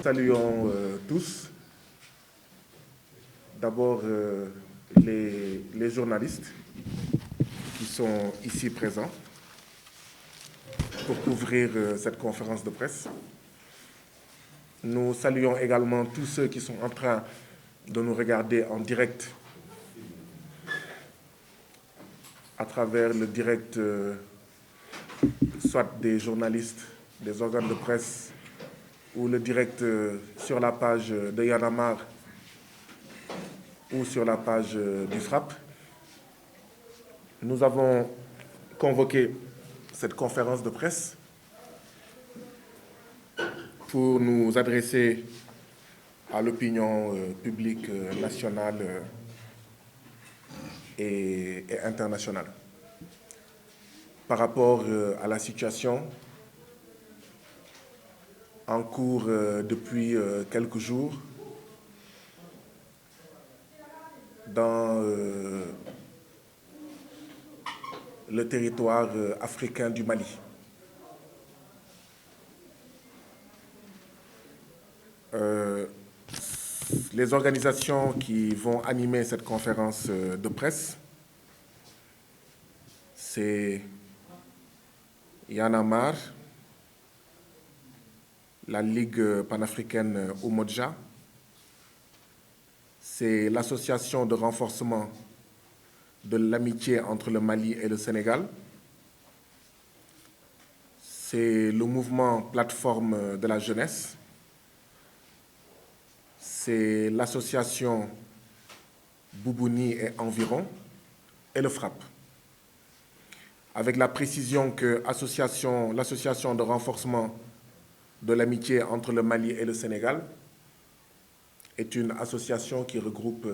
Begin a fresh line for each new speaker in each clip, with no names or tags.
saluons tous. D'abord, les journalistes qui sont ici présents pour couvrir cette conférence de presse. Nous saluons également tous ceux qui sont en train de nous regarder en direct à travers le direct, soit des journalistes, des organes de presse, ou le direct sur la page de Y'en a marre ou sur la page du FRAPP. Nous avons convoqué cette conférence de presse pour nous adresser à l'opinion publique nationale et internationale par rapport à la situation en cours depuis quelques jours dans le territoire africain du Mali. Les organisations qui vont animer cette conférence de presse, c'est Y'en a marre, la Ligue panafricaine Umoja, c'est l'association de renforcement de l'amitié entre le Mali et le Sénégal, c'est le mouvement Plateforme de la jeunesse, c'est l'association Boubouni et environ et le FRAPP. Avec la précision que l'association de renforcement de l'amitié entre le Mali et le Sénégal est une association qui regroupe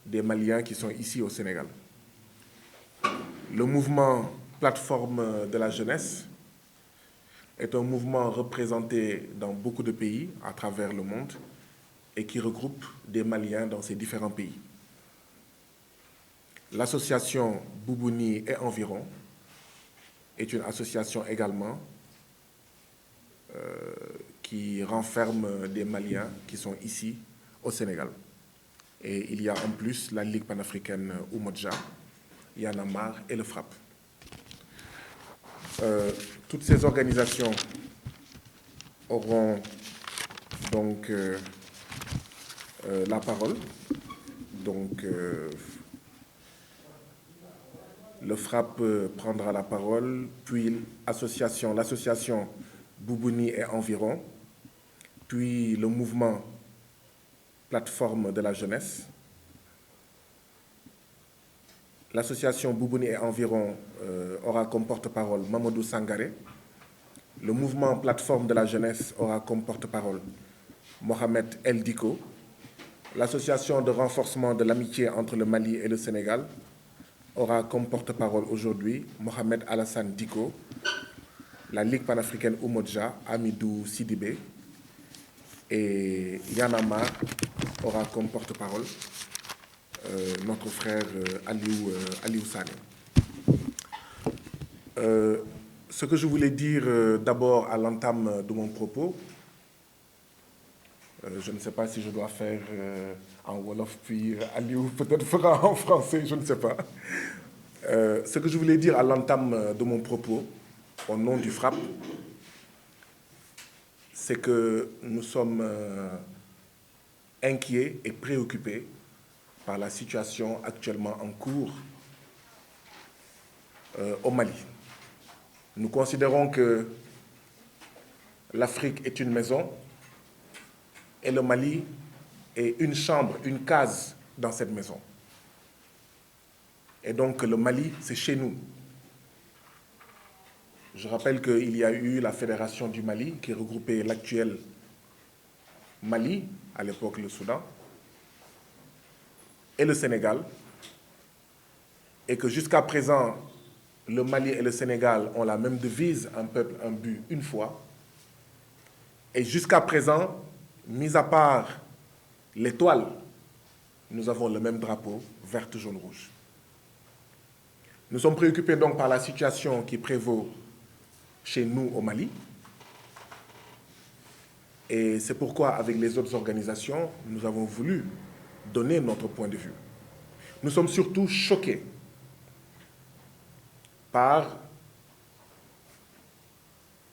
des Maliens qui sont ici au Sénégal. Le mouvement Plateforme de la jeunesse est un mouvement représenté dans beaucoup de pays à travers le monde et qui regroupe des Maliens dans ces différents pays. L'association Boubouni et environ est une association également qui renferme des Maliens qui sont ici au Sénégal. Et il y a en plus la Ligue panafricaine Umoja, Y'en a marre et le FRAPP. Toutes ces organisations auront donc la parole. Donc, le FRAPP prendra la parole, puis l'association Boubouni et environ, puis le mouvement Plateforme de la jeunesse. L'association Boubouni et environ aura comme porte-parole Mamadou Sangaré. Le mouvement Plateforme de la jeunesse aura comme porte-parole Mohamed El Diko. L'association de renforcement de l'amitié entre le Mali et le Sénégal aura comme porte-parole aujourd'hui Mohamed Alassane Diko. La Ligue panafricaine Umoja, Amidou Sidibé. Et Y'en a marre aura comme porte-parole notre frère Aliou Sané. Ce que je voulais dire d'abord à l'entame de mon propos, je ne sais pas si je dois faire en Wolof, puis Aliou peut-être fera en français, je ne sais pas. Ce que je voulais dire à l'entame de mon propos, au nom du FRAPP, c'est que nous sommes inquiets et préoccupés par la situation actuellement en cours au Mali. Nous considérons que l'Afrique est une maison et le Mali est une chambre, une case dans cette maison. Et donc le Mali, c'est chez nous. Je rappelle qu'il y a eu la Fédération du Mali qui regroupait l'actuel Mali, à l'époque le Soudan, et le Sénégal, et que jusqu'à présent, le Mali et le Sénégal ont la même devise, un peuple, un but, une foi. Et jusqu'à présent, mis à part l'étoile, nous avons le même drapeau, vert, jaune, rouge. Nous sommes préoccupés donc par la situation qui prévaut chez nous au Mali. Et c'est pourquoi, avec les autres organisations, nous avons voulu donner notre point de vue. Nous sommes surtout choqués par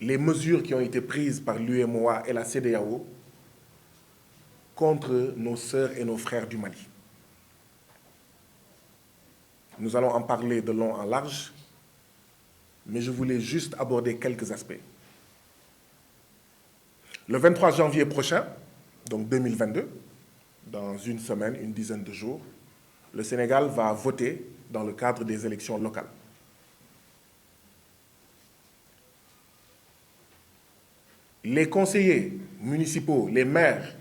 les mesures qui ont été prises par l'UEMOA et la CEDEAO contre nos sœurs et nos frères du Mali. Nous allons en parler de long en large, mais je voulais juste aborder quelques aspects. Le 23 janvier prochain, donc 2022, dans une semaine, une dizaine de jours, le Sénégal va voter dans le cadre des élections locales. Les conseillers municipaux, les maires,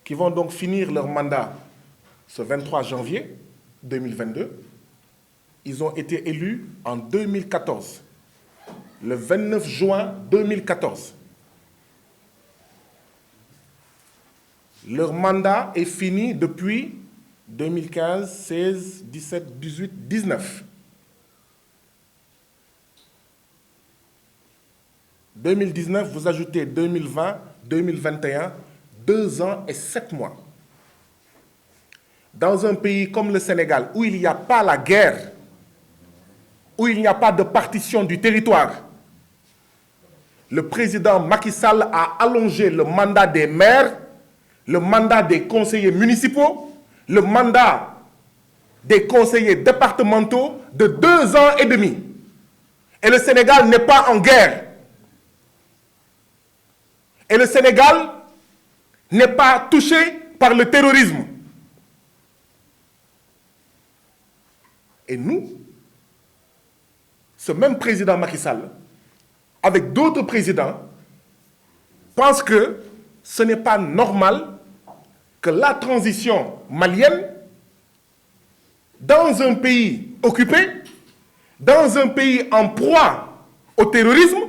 qui vont donc finir leur mandat ce 23 janvier 2022, ils ont été élus en 2014, le 29 juin 2014. Leur mandat est fini depuis 2015, 16, 17, 18, 19. 2019, vous ajoutez 2020, 2021, 2 ans et 7 mois. Dans un pays comme le Sénégal, où il n'y a pas la guerre, où il n'y a pas de partition du territoire, le président Macky Sall a allongé le mandat des maires, le mandat des conseillers municipaux, le mandat des conseillers départementaux de 2 ans et demi. Et le Sénégal n'est pas en guerre. Et le Sénégal n'est pas touché par le terrorisme. Et nous, ce même président Macky Sall, avec d'autres présidents, pense que ce n'est pas normal que la transition malienne, dans un pays occupé, dans un pays en proie au terrorisme,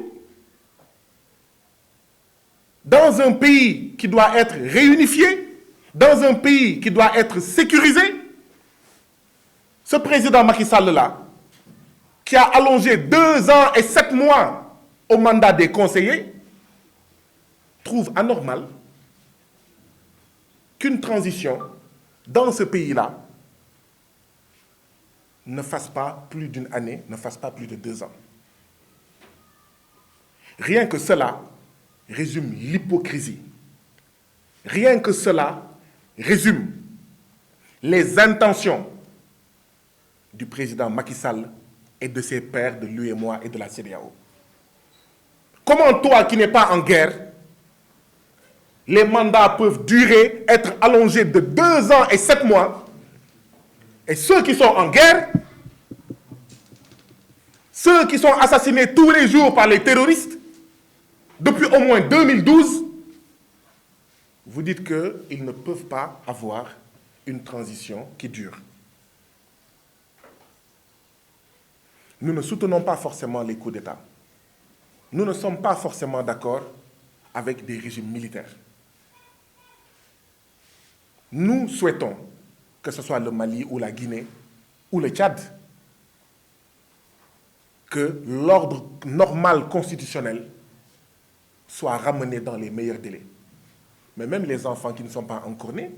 dans un pays qui doit être réunifié, dans un pays qui doit être sécurisé, ce président Macky Sall-là, qui a allongé 2 ans et 7 mois au mandat des conseillers, trouve anormal qu'une transition dans ce pays-là ne fasse pas plus d'une année, ne fasse pas plus de 2 ans. Rien que cela résume l'hypocrisie. Rien que cela résume les intentions du président Macky Sall et de ses pairs de l'UEMOA et de la CEDEAO. Comment toi qui n'es pas en guerre, les mandats peuvent durer, être allongés de 2 ans et 7 mois, et ceux qui sont en guerre, ceux qui sont assassinés tous les jours par les terroristes, depuis au moins 2012, vous dites qu'ils ne peuvent pas avoir une transition qui dure. Nous ne soutenons pas forcément les coups d'État. Nous ne sommes pas forcément d'accord avec des régimes militaires. Nous souhaitons, que ce soit le Mali ou la Guinée ou le Tchad, que l'ordre normal constitutionnel soit ramené dans les meilleurs délais. Mais même les enfants qui ne sont pas encore nés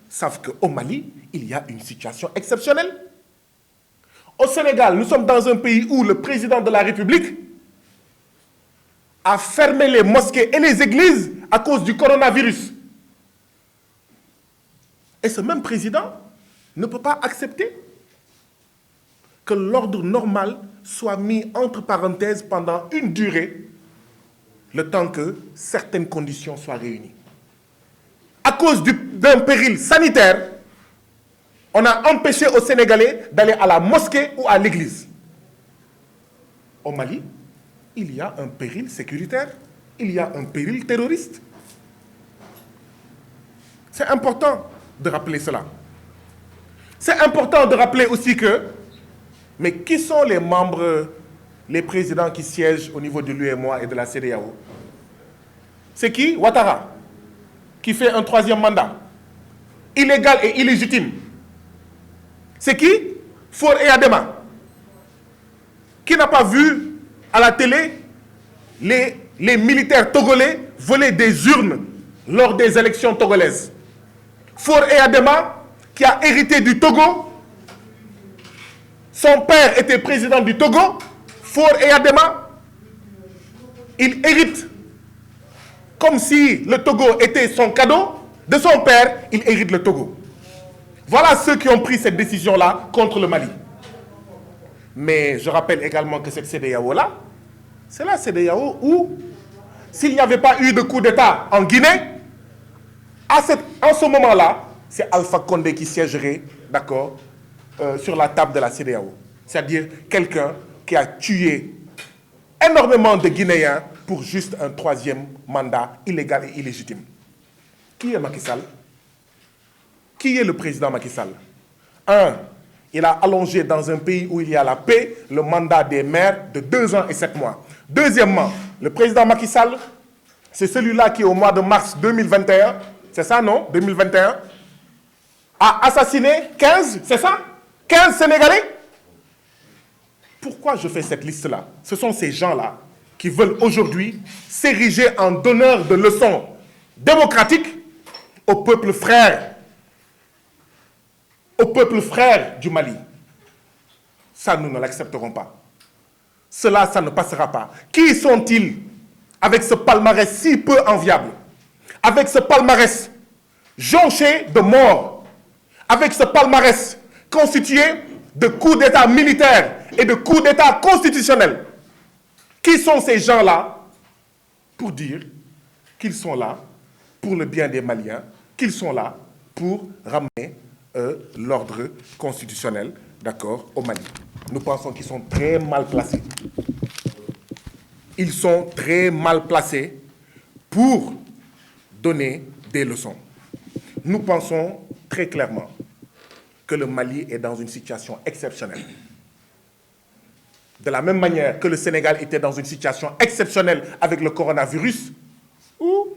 savent qu'au Mali, il y a une situation exceptionnelle. Au Sénégal, nous sommes dans un pays où le président de la République a fermé les mosquées et les églises à cause du coronavirus. Et ce même président ne peut pas accepter que l'ordre normal soit mis entre parenthèses pendant une durée, le temps que certaines conditions soient réunies. À cause d'un péril sanitaire, on a empêché aux Sénégalais d'aller à la mosquée ou à l'église. Au Mali, il y a un péril sécuritaire, il y a un péril terroriste. C'est important de rappeler cela. C'est important de rappeler aussi que, mais qui sont les membres, les présidents qui siègent au niveau de l'UEMOA et de la CEDEAO? C'est qui? Ouattara, qui fait un 3e mandat, illégal et illégitime. C'est qui? Faure Eyadema, qui n'a pas vu à la télé les les militaires togolais volaient des urnes lors des élections togolaises. Faure Eyadema, qui a hérité du Togo, son père était président du Togo, Faure Eyadema, il hérite comme si le Togo était son cadeau, de son père, il hérite le Togo. Voilà ceux qui ont pris cette décision-là contre le Mali. Mais je rappelle également que cette CEDEAO-là, c'est la CEDEAO où, s'il n'y avait pas eu de coup d'État en Guinée, en ce moment-là, c'est Alpha Condé qui siégerait, d'accord, sur la table de la CEDEAO. C'est-à-dire quelqu'un qui a tué énormément de Guinéens pour juste un troisième mandat illégal et illégitime. Qui est Macky Sall? Qui est le président Macky Sall? Un, il a allongé dans un pays où il y a la paix le mandat des maires de 2 ans et 7 mois. Deuxièmement, le président Macky Sall, c'est celui-là qui, au mois de mars 2021, c'est ça, non? 2021, a assassiné 15, c'est ça? 15 Sénégalais? Pourquoi je fais cette liste-là? Ce sont ces gens-là qui veulent aujourd'hui s'ériger en donneurs de leçons démocratiques au peuple frère du Mali. Ça, nous ne l'accepterons pas. Cela, ça ne passera pas. Qui sont-ils avec ce palmarès si peu enviable? Avec ce palmarès jonché de morts? Avec ce palmarès constitué de coups d'État militaires et de coups d'État constitutionnels? Qui sont ces gens-là pour dire qu'ils sont là pour le bien des Maliens, qu'ils sont là pour ramener l'ordre constitutionnel, d'accord, au Mali? Nous pensons qu'ils sont très mal placés. Ils sont très mal placés pour donner des leçons. Nous pensons très clairement que le Mali est dans une situation exceptionnelle. De la même manière que le Sénégal était dans une situation exceptionnelle avec le coronavirus, où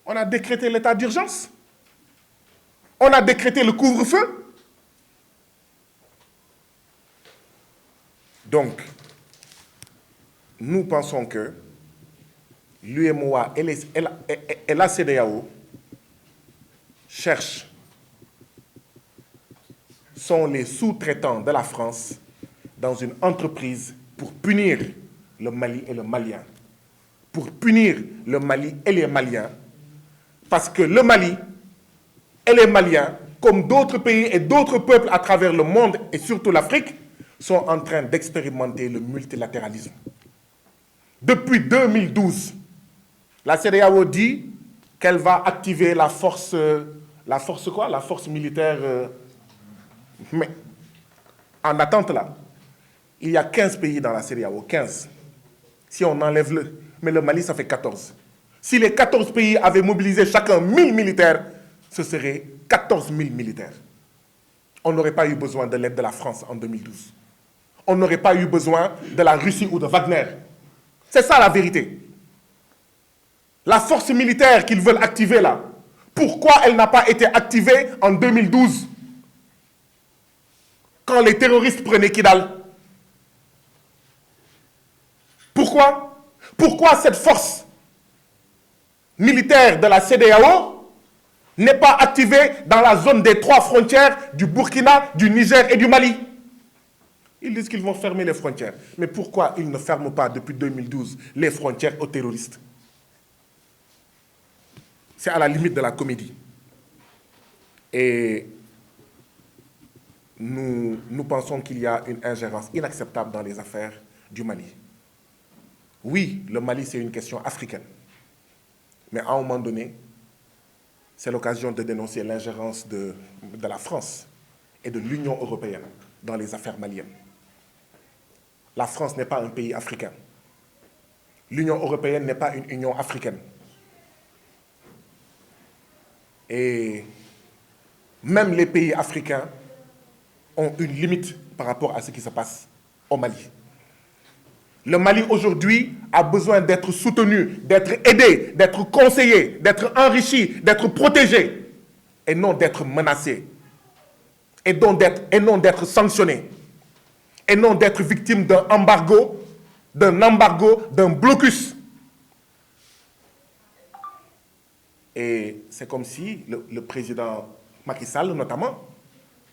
on a décrété l'état d'urgence, on a décrété le couvre-feu. Donc, nous pensons que l'UEMOA et la CEDEAO sont les sous-traitants de la France dans une entreprise pour punir le Mali et le Malien. Pour punir le Mali et les Maliens. Parce que le Mali et les Maliens, comme d'autres pays et d'autres peuples à travers le monde et surtout l'Afrique, sont en train d'expérimenter le multilatéralisme. Depuis 2012, la CEDEAO dit qu'elle va activer la force militaire. Mais en attente là, il y a 15 pays dans la CEDEAO, 15. Si on enlève mais le Mali, ça fait 14. Si les 14 pays avaient mobilisé chacun 1000 militaires, ce serait 14 000 militaires. On n'aurait pas eu besoin de l'aide de la France en 2012. On n'aurait pas eu besoin de la Russie ou de Wagner. C'est ça la vérité. La force militaire qu'ils veulent activer là, pourquoi elle n'a pas été activée en 2012 quand les terroristes prenaient Kidal? Pourquoi? Pourquoi cette force militaire de la CEDEAO n'est pas activée dans la zone des 3 frontières du Burkina, du Niger et du Mali? Ils disent qu'ils vont fermer les frontières. Mais pourquoi ils ne ferment pas depuis 2012 les frontières aux terroristes? C'est à la limite de la comédie. Et nous pensons qu'il y a une ingérence inacceptable dans les affaires du Mali. Oui, le Mali, c'est une question africaine. Mais à un moment donné, c'est l'occasion de dénoncer l'ingérence de la France et de l'Union européenne dans les affaires maliennes. La France n'est pas un pays africain. L'Union européenne n'est pas une union africaine. Et même les pays africains ont une limite par rapport à ce qui se passe au Mali. Le Mali aujourd'hui a besoin d'être soutenu, d'être aidé, d'être conseillé, d'être enrichi, d'être protégé et non d'être menacé et non d'être sanctionné et non d'être victime d'un embargo, d'un blocus. Et c'est comme si le président Macky Sall, notamment,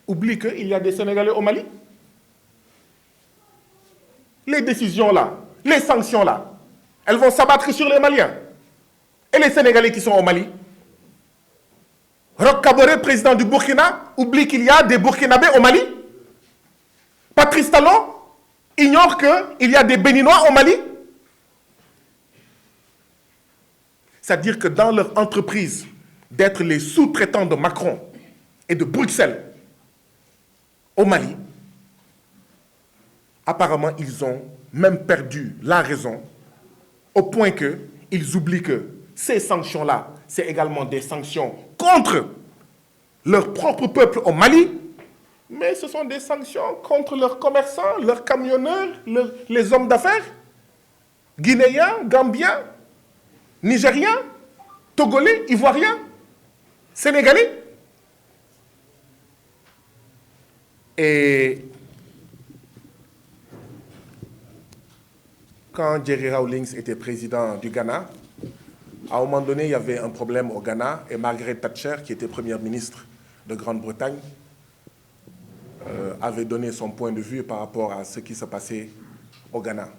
oublie qu'il y a des Sénégalais au Mali. Les décisions là, les sanctions là, elles vont s'abattre sur les Maliens. Et les Sénégalais qui sont au Mali. Roch Kaboré, président du Burkina, oublie qu'il y a des Burkinabés au Mali. Patrice Talon ignore qu'il y a des Béninois au Mali. C'est-à-dire que dans leur entreprise d'être les sous-traitants de Macron et de Bruxelles au Mali, apparemment, ils ont même perdu la raison au point qu'ils oublient que ces sanctions-là, c'est également des sanctions contre leur propre peuple au Mali, mais ce sont des sanctions contre leurs commerçants, leurs camionneurs, les hommes d'affaires, guinéens, gambiens, nigériens, togolais, ivoiriens, sénégalais. Et quand Jerry Rawlings était président du Ghana, à un moment donné, il y avait un problème au Ghana et Margaret Thatcher, qui était première ministre de Grande-Bretagne, avait donné son point de vue par rapport à ce qui se passait au Ghana.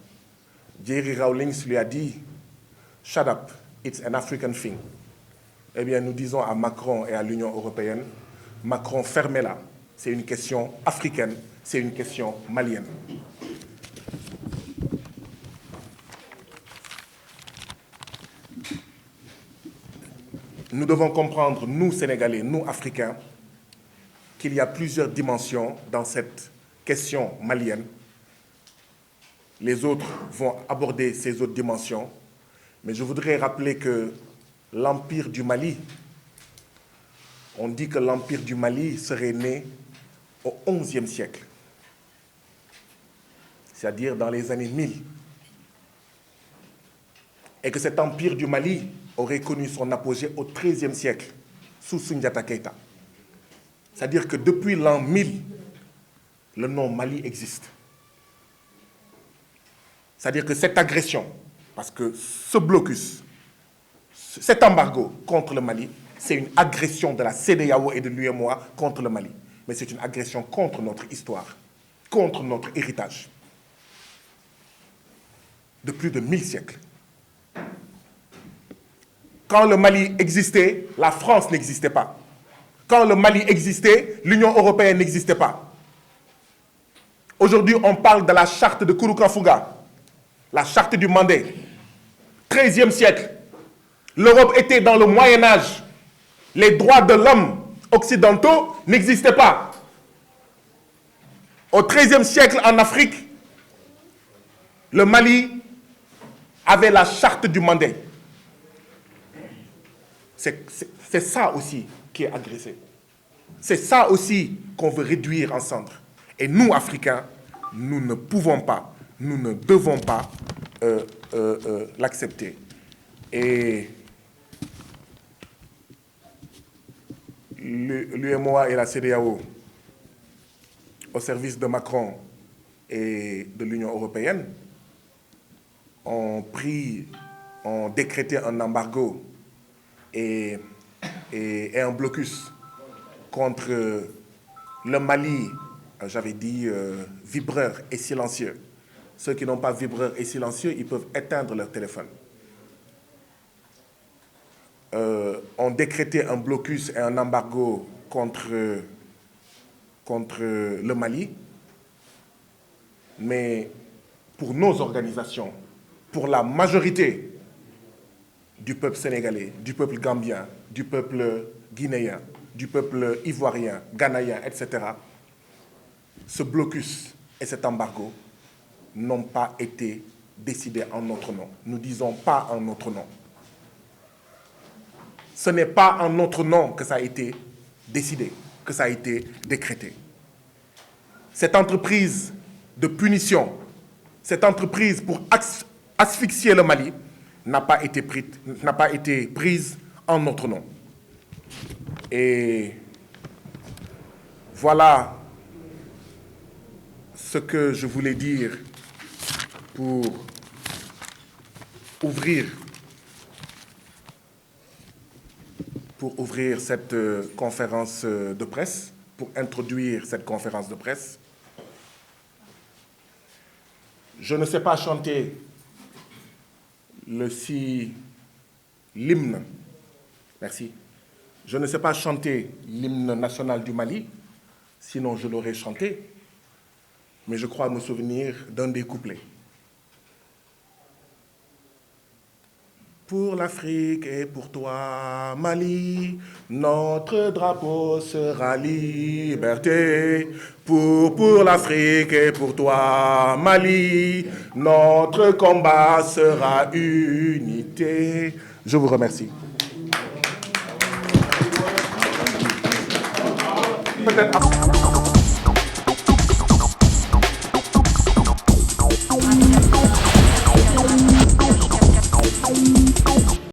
Jerry Rawlings lui a dit « Shut up, it's an African thing ». Eh bien, nous disons à Macron et à l'Union européenne, Macron, fermez-la. C'est une question africaine, c'est une question malienne. Nous devons comprendre, nous Sénégalais, nous Africains, qu'il y a plusieurs dimensions dans cette question malienne. Les autres vont aborder ces autres dimensions, mais je voudrais rappeler que l'Empire du Mali, on dit que l'Empire du Mali serait né au XIe siècle, c'est-à-dire dans les années 1000, et que cet Empire du Mali aurait connu son apogée au XIIIe siècle, sous Soundiata Keïta. C'est-à-dire que depuis l'an 1000, le nom Mali existe. C'est-à-dire que cette agression, parce que ce blocus, cet embargo contre le Mali, c'est une agression de la CEDEAO et de l'UEMOA contre le Mali. Mais c'est une agression contre notre histoire, contre notre héritage, de plus de 1000 siècles. Quand le Mali existait, la France n'existait pas. Quand le Mali existait, l'Union européenne n'existait pas. Aujourd'hui, on parle de la charte de Kouroukanfouga, la charte du Mandé. 13e siècle, l'Europe était dans le Moyen-Âge. Les droits de l'homme occidentaux n'existaient pas. Au XIIIe siècle, en Afrique, le Mali avait la charte du Mandé. C'est ça aussi qui est agressé. C'est ça aussi qu'on veut réduire en cendres. Et nous, Africains, nous ne pouvons pas, nous ne devons pas l'accepter. Et l'UEMOA et la CEDEAO, au service de Macron et de l'Union européenne, ont décrété un embargo et un blocus contre le Mali, j'avais dit vibreur et silencieux. Ceux qui n'ont pas vibreur et silencieux, ils peuvent éteindre leur téléphone. Ont décrété un blocus et un embargo contre le Mali, mais pour nos organisations, pour la majorité du peuple sénégalais, du peuple gambien, du peuple guinéen, du peuple ivoirien, ghanéen, etc., ce blocus et cet embargo n'ont pas été décidés en notre nom. Nous disons pas en notre nom. Ce n'est pas en notre nom que ça a été décidé, que ça a été décrété. Cette entreprise de punition, cette entreprise pour asphyxier le Mali, n'a pas été prise en notre nom. Et voilà ce que je voulais dire pour ouvrir pour ouvrir cette conférence de presse, pour introduire cette conférence de presse. Je ne sais pas chanter l'hymne. Merci. Je ne sais pas chanter l'hymne national du Mali, sinon je l'aurais chanté, mais je crois me souvenir d'un des couplets. Pour l'Afrique et pour toi, Mali, notre drapeau sera liberté. Pour l'Afrique et pour toi, Mali, notre combat sera unité. Je vous remercie. Peut-être